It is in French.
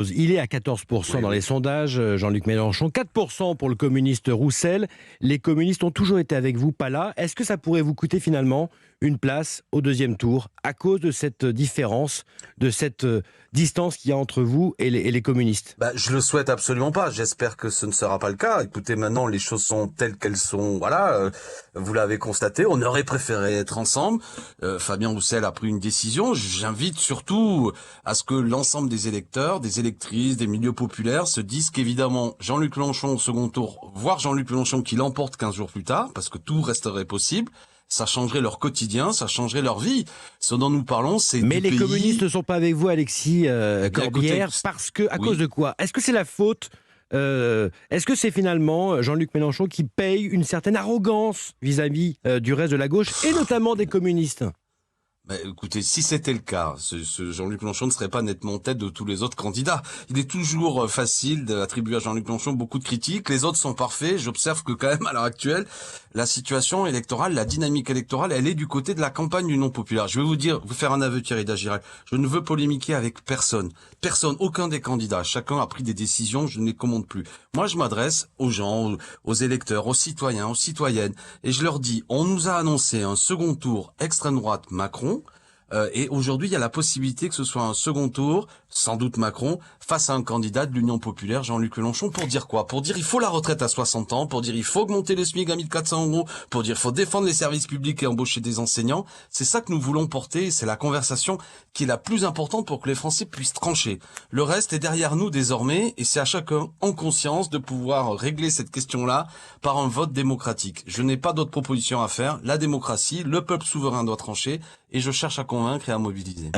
Il est à 14% dans les sondages, Jean-Luc Mélenchon, 4% pour le communiste Roussel. Les communistes ont toujours été avec vous, pas là. Est-ce que ça pourrait vous coûter finalement une place au deuxième tour à cause de cette différence, de cette distance qu'il y a entre vous et les communistes? Je le souhaite absolument pas. J'espère que ce ne sera pas le cas. Écoutez, maintenant, les choses sont telles qu'elles sont. Voilà, vous l'avez constaté. On aurait préféré être ensemble. Fabien Roussel a pris une décision. J'invite surtout à ce que l'ensemble des électeurs, des électrices, des milieux populaires se disent qu'évidemment, Jean-Luc Mélenchon au second tour, voire Jean-Luc Mélenchon qui l'emporte 15 jours plus tard, parce que tout resterait possible. Ça changerait leur quotidien, ça changerait leur vie. Ce dont nous parlons, c'est Mais du les pays... communistes ne sont pas avec vous, Alexis Corbière, écoutez, parce que, à oui. cause de quoi? Est-ce que c'est la faute est-ce que c'est finalement Jean-Luc Mélenchon qui paye une certaine arrogance vis-à-vis du reste de la gauche, et notamment des communistes? Écoutez, si c'était le cas, ce Jean-Luc Mélenchon ne serait pas nettement en tête de tous les autres candidats. Il est toujours facile d'attribuer à Jean-Luc Mélenchon beaucoup de critiques. Les autres sont parfaits. J'observe que quand même, à l'heure actuelle, la situation électorale, la dynamique électorale, elle est du côté de la campagne du non populaire. Je vais vous faire un aveu, Thierry Dagiral. Je ne veux polémiquer avec personne. Personne, aucun des candidats. Chacun a pris des décisions, je ne les commande plus. Moi, je m'adresse aux gens, aux électeurs, aux citoyens, aux citoyennes, et je leur dis, on nous a annoncé un second tour extrême droite Macron. Et aujourd'hui, il y a la possibilité que ce soit un second tour, sans doute Macron, face à un candidat de l'Union populaire, Jean-Luc Mélenchon, pour dire quoi? Pour dire il faut la retraite à 60 ans, pour dire il faut augmenter le SMIC à 1400 €, pour dire il faut défendre les services publics et embaucher des enseignants. C'est ça que nous voulons porter, c'est la conversation qui est la plus importante pour que les Français puissent trancher. Le reste est derrière nous désormais, et c'est à chacun en conscience de pouvoir régler cette question-là par un vote démocratique. Je n'ai pas d'autre proposition à faire. La démocratie, le peuple souverain doit trancher, et je cherche à convaincre et à mobiliser.